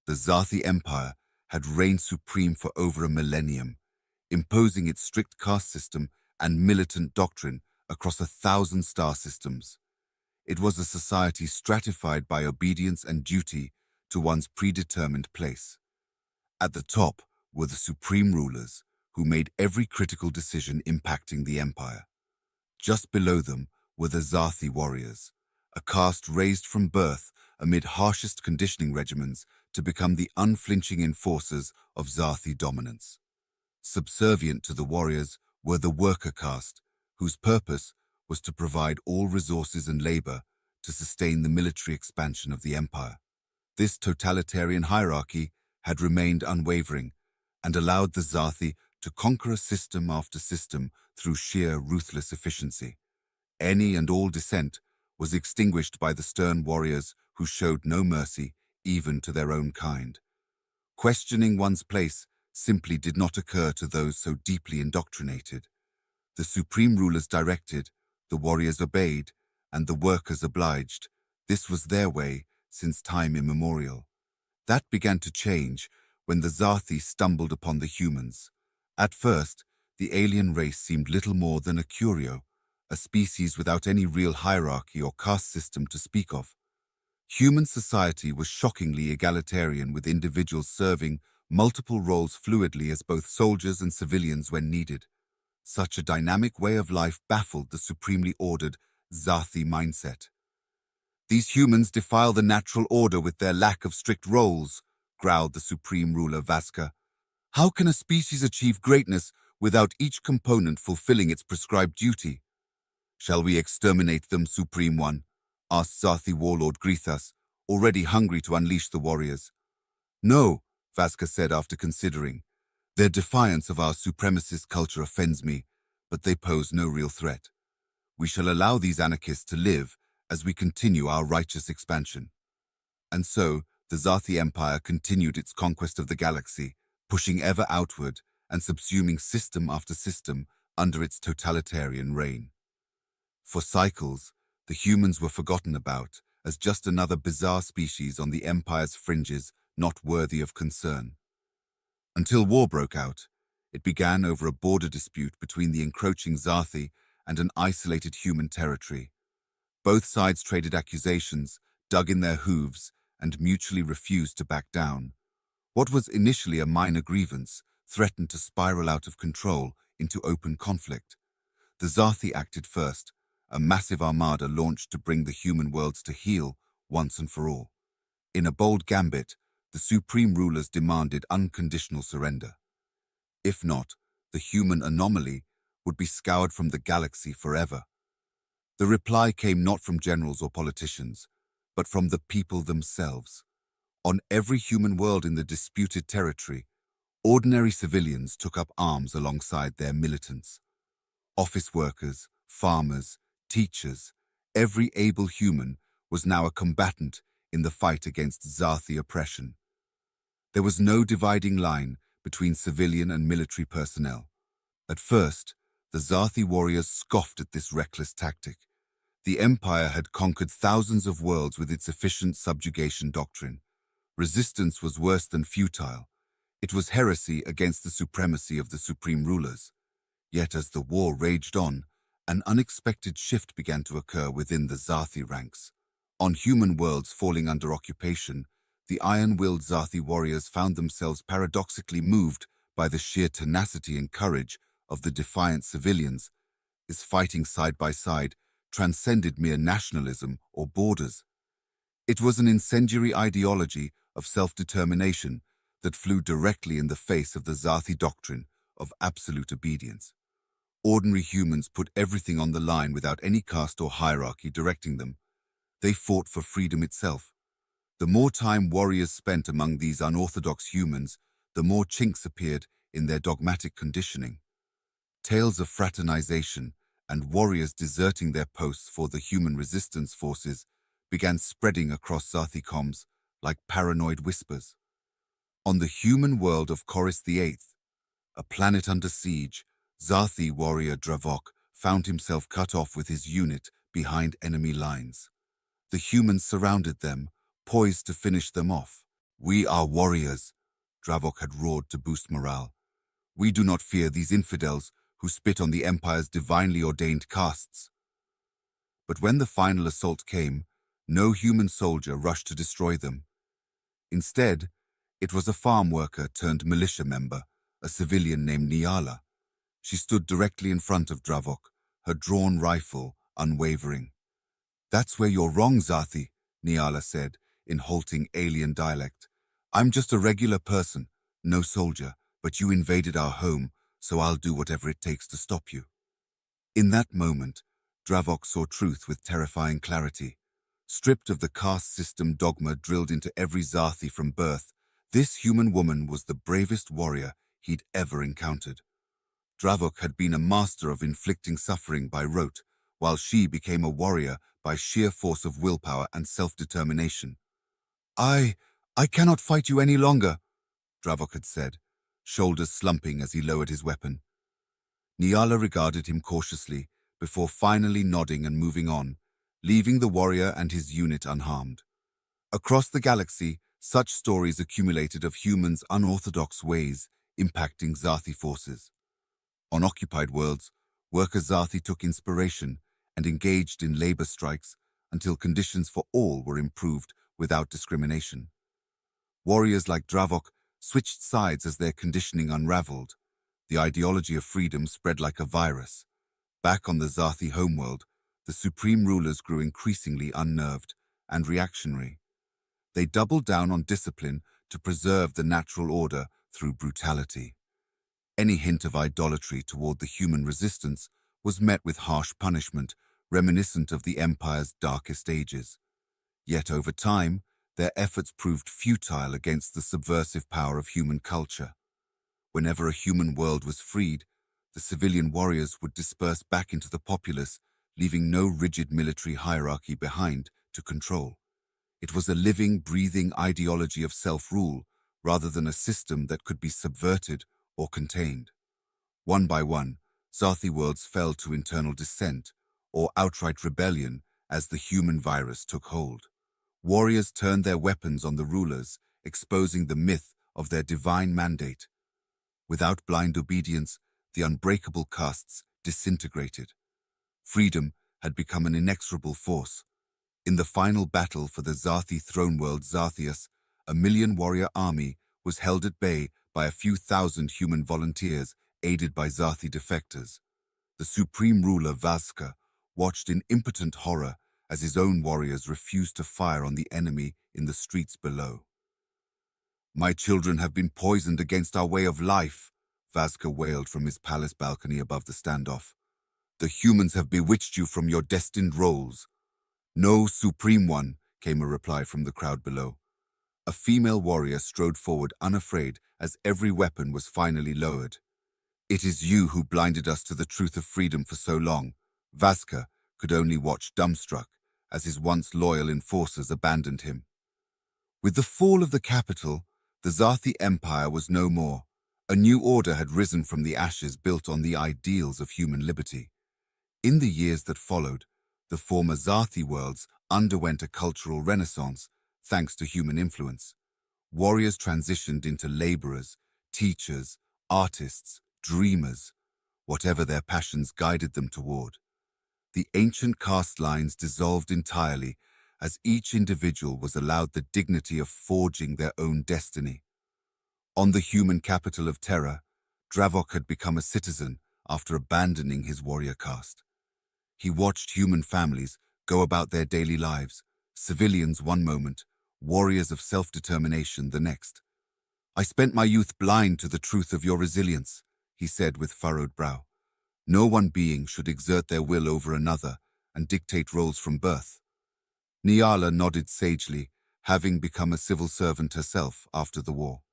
The Zathi Empire had reigned supreme for over a millennium, imposing its strict caste system and militant doctrine across 1,000 star systems. It was a society stratified by obedience and duty to one's predetermined place. At the top were the supreme rulers, who made every critical decision impacting the empire. Just below them were the Zathi warriors, a caste raised from birth amid harshest conditioning regimens to become the unflinching enforcers of Zathi dominance. Subservient to the warriors were the worker caste, whose purpose was to provide all resources and labor to sustain the military expansion of the empire. This totalitarian hierarchy had remained unwavering and allowed the Zathi to conquer a system after system through sheer ruthless efficiency. Any and all dissent was extinguished by the stern warriors who showed no mercy even to their own kind. Questioning one's place simply did not occur to those so deeply indoctrinated. The supreme rulers directed, the warriors obeyed, and the workers obliged. This was their way since time immemorial. That began to change when the Zathi stumbled upon the humans. At first, the alien race seemed little more than a curio, a species without any real hierarchy or caste system to speak of. Human society was shockingly egalitarian, with individuals serving multiple roles fluidly as both soldiers and civilians when needed. Such a dynamic way of life baffled the supremely ordered Zathi mindset. "These humans defile the natural order with their lack of strict roles," growled the supreme ruler Vasca. "How can a species achieve greatness without each component fulfilling its prescribed duty?" "Shall we exterminate them, Supreme One?" asked Zathi warlord Grithas, already hungry to unleash the warriors. "No," Vasca said after considering. "Their defiance of our supremacist culture offends me, but they pose no real threat. We shall allow these anarchists to live as we continue our righteous expansion." And so, the Zathi Empire continued its conquest of the galaxy, pushing ever outward and subsuming system after system under its totalitarian reign. For cycles, the humans were forgotten about as just another bizarre species on the Empire's fringes, not worthy of concern. Until war broke out, it began over a border dispute between the encroaching Zathi and an isolated human territory. Both sides traded accusations, dug in their hooves, and mutually refused to back down. What was initially a minor grievance threatened to spiral out of control into open conflict. The Zathi acted first, a massive armada launched to bring the human worlds to heel once and for all. In a bold gambit, the supreme rulers demanded unconditional surrender. If not, the human anomaly would be scoured from the galaxy forever. The reply came not from generals or politicians, but from the people themselves. On every human world in the disputed territory, ordinary civilians took up arms alongside their militants. Office workers, farmers, teachers, every able human was now a combatant in the fight against Zathi oppression. There was no dividing line between civilian and military personnel. At first, the Zathi warriors scoffed at this reckless tactic. The Empire had conquered thousands of worlds with its efficient subjugation doctrine. Resistance was worse than futile. It was heresy against the supremacy of the supreme rulers. Yet as the war raged on, an unexpected shift began to occur within the Zathi ranks. On human worlds falling under occupation, the iron-willed Zathi warriors found themselves paradoxically moved by the sheer tenacity and courage of the defiant civilians. This fighting side by side transcended mere nationalism or borders. It was an incendiary ideology of self-determination that flew directly in the face of the Zathi doctrine of absolute obedience. Ordinary humans put everything on the line without any caste or hierarchy directing them. They fought for freedom itself. The more time warriors spent among these unorthodox humans, the more chinks appeared in their dogmatic conditioning. Tales of fraternization and warriors deserting their posts for the human resistance forces began spreading across Zathi comms like paranoid whispers. On the human world of Chorus VIII, a planet under siege, Zathi warrior Dravok found himself cut off with his unit behind enemy lines. The humans surrounded them, poised to finish them off. We are warriors, Dravok had roared to boost morale. We do not fear these infidels who spit on the Empire's divinely ordained castes. But when the final assault came, no human soldier rushed to destroy them. Instead, it was a farm worker turned militia member, a civilian named Niala. She stood directly in front of Dravok, her drawn rifle unwavering. "That's where you're wrong, Zathi," Niala said, in halting alien dialect. "I'm just a regular person, no soldier, but you invaded our home, so I'll do whatever it takes to stop you." In that moment, Dravok saw truth with terrifying clarity. Stripped of the caste system dogma drilled into every Zathi from birth, this human woman was the bravest warrior he'd ever encountered. Dravok had been a master of inflicting suffering by rote, while she became a warrior by sheer force of willpower and self-determination. I cannot fight you any longer," Dravok had said, shoulders slumping as he lowered his weapon. Niala regarded him cautiously, before finally nodding and moving on, leaving the warrior and his unit unharmed. Across the galaxy, such stories accumulated of humans' unorthodox ways impacting Zathi forces. On occupied worlds, worker Zathi took inspiration and engaged in labor strikes until conditions for all were improved without discrimination. Warriors like Dravok switched sides as their conditioning unraveled. The ideology of freedom spread like a virus. Back on the Zathi homeworld, the supreme rulers grew increasingly unnerved and reactionary. They doubled down on discipline to preserve the natural order through brutality. Any hint of idolatry toward the human resistance was met with harsh punishment, reminiscent of the Empire's darkest ages. Yet over time, their efforts proved futile against the subversive power of human culture. Whenever a human world was freed, the civilian warriors would disperse back into the populace, leaving no rigid military hierarchy behind to control. It was a living, breathing ideology of self-rule, rather than a system that could be subverted or contained. One by one, Zathi worlds fell to internal dissent or outright rebellion as the human virus took hold. Warriors turned their weapons on the rulers, exposing the myth of their divine mandate. Without blind obedience, the unbreakable castes disintegrated. Freedom had become an inexorable force. In the final battle for the Zathi throne world Zathius, a million-warrior army was held at bay by a few thousand human volunteers aided by Zathi defectors. The supreme ruler Vazka watched in impotent horror as his own warriors refused to fire on the enemy in the streets below. "My children have been poisoned against our way of life," Vazka wailed from his palace balcony above the standoff. "The humans have bewitched you from your destined roles." "No, Supreme One," came a reply from the crowd below. A female warrior strode forward unafraid as every weapon was finally lowered. "It is you who blinded us to the truth of freedom for so long." Vazka could only watch dumbstruck as his once loyal enforcers abandoned him. With the fall of the capital, the Zathi Empire was no more. A new order had risen from the ashes built on the ideals of human liberty. In the years that followed, the former Zathi worlds underwent a cultural renaissance thanks to human influence. Warriors transitioned into laborers, teachers, artists, dreamers, whatever their passions guided them toward. The ancient caste lines dissolved entirely as each individual was allowed the dignity of forging their own destiny. On the human capital of Terra, Dravok had become a citizen after abandoning his warrior caste. He watched human families go about their daily lives, civilians one moment, warriors of self-determination the next. "I spent my youth blind to the truth of your resilience," he said with furrowed brow. "No one being should exert their will over another and dictate roles from birth." Niala nodded sagely, having become a civil servant herself after the war.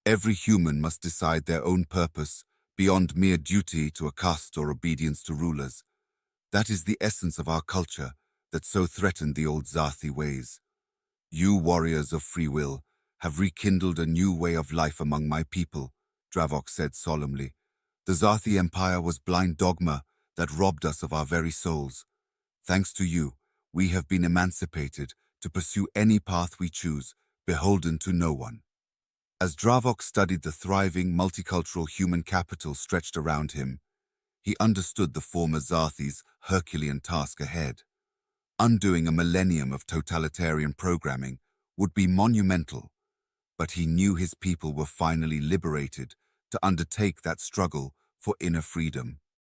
"Every human must decide their own purpose beyond mere duty to a caste or obedience to rulers. That is the essence of our culture that so threatened the old Zathi ways. You warriors of free will have rekindled a new way of life among my people," Dravok said solemnly. "The Zathi Empire was blind dogma that robbed us of our very souls. Thanks to you, we have been emancipated to pursue any path we choose, beholden to no one. As Dravok studied the thriving, multicultural human capital stretched around him, he understood the former Zarthi's Herculean task ahead. Undoing a millennium of totalitarian programming would be monumental, but he knew his people were finally liberated to undertake that struggle for inner freedom.